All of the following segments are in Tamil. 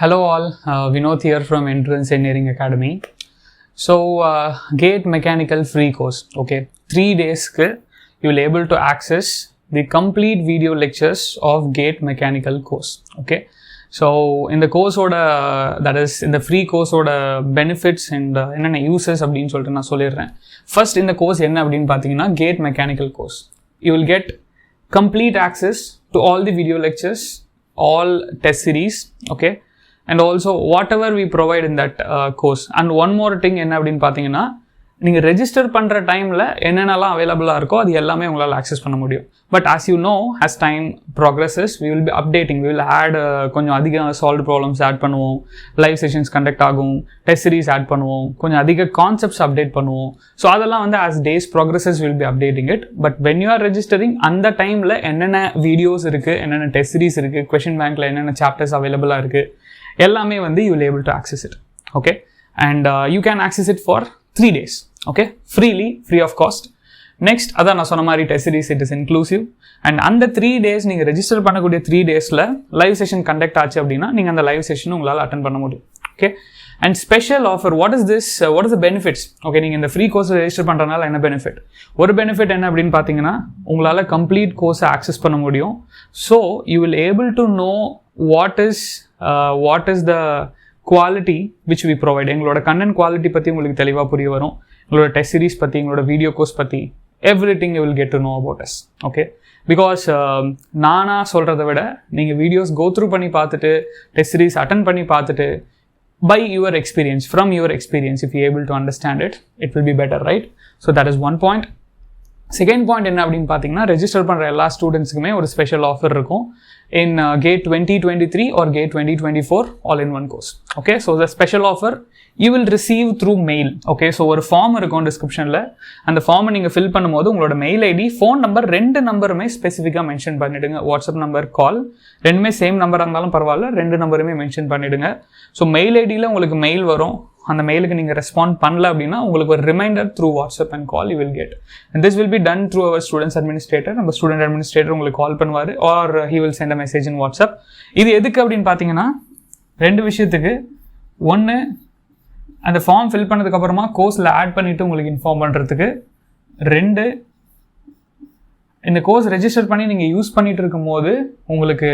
Hello all, Vinod here from Entrance Engineering Academy. So, GATE Mechanical free course, okay. 3 days you will able to access the complete video lectures of GATE Mechanical course, okay. So, in the course order, that is in the free course order benefits and uses அப்படின்னு சொல்லிட்டு நான் சொல்லிடுறேன். First in the course என்ன அப்படின்னு பார்த்தீங்கன்னா GATE Mechanical course. You will get complete access to all the video lectures, all test series, okay. And also whatever we provide in that course. And one more thing என்ன அப்படின்னு பார்த்தீங்கன்னா நீங்கள் ரெஜிஸ்டர் பண்ணுற டைமில் என்னென்னலாம் அவைலபிளாக இருக்கோ அது எல்லாமே உங்களால் ஆக்சஸ் பண்ண முடியும். But as you know, as time progresses, we will be updating, we will add கொஞ்சம் அதிக சால்வ் ப்ராப்ளம்ஸ் ஆட் பண்ணுவோம், லைவ் செஷன்ஸ் கண்டக்ட் ஆகும், டெஸ்ட் சீரிஸ் ஆட் பண்ணுவோம், கொஞ்சம் அதிக கான்செப்ட்ஸ் அப்டேட் பண்ணுவோம். ஸோ அதெல்லாம் வந்து as days progresses we will be updating it. But when you are registering, அந்த டைமில் என்னென்ன வீடியோஸ் இருக்குது, என்னென்ன டெஸ்ட் சீரிஸ் இருக்குது, கொஷின் பேங்க்கில் என்னென்ன சாப்டர்ஸ் அவைலபிளாக இருக்குது, எல்லாமே வந்து you will able to access it, okay. And you can access it for 3 days, okay, freely, free of cost. Next, அதான் நான் சொன்ன மாதிரி test series it is inclusive. And அந்த 3 days நீங்கள் ரெஜிஸ்டர் பண்ணக்கூடிய 3 daysல லைவ் செஷன் கண்டக்ட் ஆச்சு அப்படின்னா நீங்கள் அந்த லைவ் செஷன் உங்களால் அட்டன் பண்ண முடியும், okay. And special offer, what is the benefits, okay. நீங்கள் இந்த ஃப்ரீ கோர்ஸ் ரெஜிஸ்டர் பண்ணுறதுனால என்ன பெனிஃபிட்? ஒரு பெனிஃபிட் என்ன அப்படின்னு பார்த்தீங்கன்னா உங்களால் கம்ப்ளீட் கோர்ஸை ஆக்சஸ் பண்ண முடியும். So you will able to know what is the quality which we provide. எங்களோட கண்டென்ட் குவாலிட்டி பற்றி உங்களுக்கு தெளிவாக புரிய வரும். எங்களோட டெஸ்ட் சீரிஸ் பற்றி, எங்களோட வீடியோ கோர்ஸ் பற்றி, everything you will get to know about us, okay. Because நானா சொல்கிறத விட நீங்கள் வீடியோஸ் கோ த்ரூ பண்ணி பார்த்துட்டு டெஸ்ட் சீரிஸ் அட்டன் பண்ணி பார்த்துட்டு by your experience, from your experience, if you able to understand it, it will be better, right? So that is one point. Second point என்ன அப்படின்னு பார்த்தீங்கன்னா ரெஜிஸ்டர் பண்ணுற எல்லா ஸ்டூடெண்ட்ஸுக்குமே ஒரு ஸ்பெஷல் ஆஃபர் இருக்கும் in GATE 2023 or GATE 2024 all in one course, okay. So the special offer you will receive through mail, okay. So ஒரு ஃபார்ம் இருக்கும் டிஸ்கிரிப்ஷனில், அந்த ஃபார்மை நீங்கள் ஃபில் பண்ணும்போது உங்களோட மெயில் ஐடி, ஃபோன் நம்பர், 2 நம்பருமே ஸ்பெசிஃபிக்காக மென்ஷன் பண்ணிவிடுங்க. வாட்ஸ்அப் நம்பர், கால் ரெண்டுமே சேம் நம்பராக இருந்தாலும் பரவாயில்ல, 2 நம்பருமே மென்ஷன் பண்ணிவிடுங்க. ஸோ மெயில் ஐடியில் உங்களுக்கு மெயில் வரும். அந்த மெயிலுக்கு நீங்கள் ரெஸ்பாண்ட் பண்ணல அப்படின்னா உங்களுக்கு ஒரு reminder through WhatsApp and call you will get. And this will be done through our students administrator. நம்ம ஸ்டூடெண்ட் அட்மினிஸ்ட்ரேட்டர் உங்களுக்கு கால் பண்ணுவார் or he will send a message in WhatsApp. இது எதுக்கு அப்படின்னு பார்த்தீங்கன்னா 2 விஷயத்துக்கு. ஒன்று, அந்த ஃபார்ம் ஃபில் பண்ணதுக்கப்புறமா கோர்ஸில் ஆட் பண்ணிவிட்டு உங்களுக்கு இன்ஃபார்ம் பண்ணுறதுக்கு. 2, இந்த கோர்ஸ் ரெஜிஸ்டர் பண்ணி நீங்கள் யூஸ் பண்ணிகிட்டு இருக்கும்போது உங்களுக்கு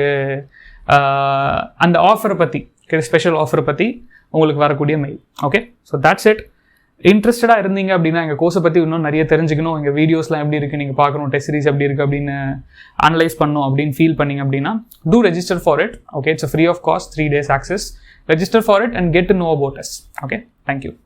அந்த ஆஃபரை பற்றி, ஸ்பெஷல் ஆஃபரை பற்றி உங்களுக்கு வரக்கூடிய mail, okay. So that's it. இன்ட்ரெஸ்டடாக இருந்தீங்க அப்படின்னா எங்கள் கோர்ஸை பற்றி இன்னும் நிறைய தெரிஞ்சுக்கணும், எங்கள் வீடியோஸ்லாம் எப்படி இருக்குது நீங்கள் பார்க்கணும், டெஸ்ட் சீரிஸ் எப்படி இருக்குது அப்படின்னு அனலைஸ் பண்ணணும் அப்படின்னு ஃபீல் பண்ணிங்க அப்படின்னா to register for it, okay. It's free of cost, 3 days access. Register for it and get to know about us, okay. Thank you.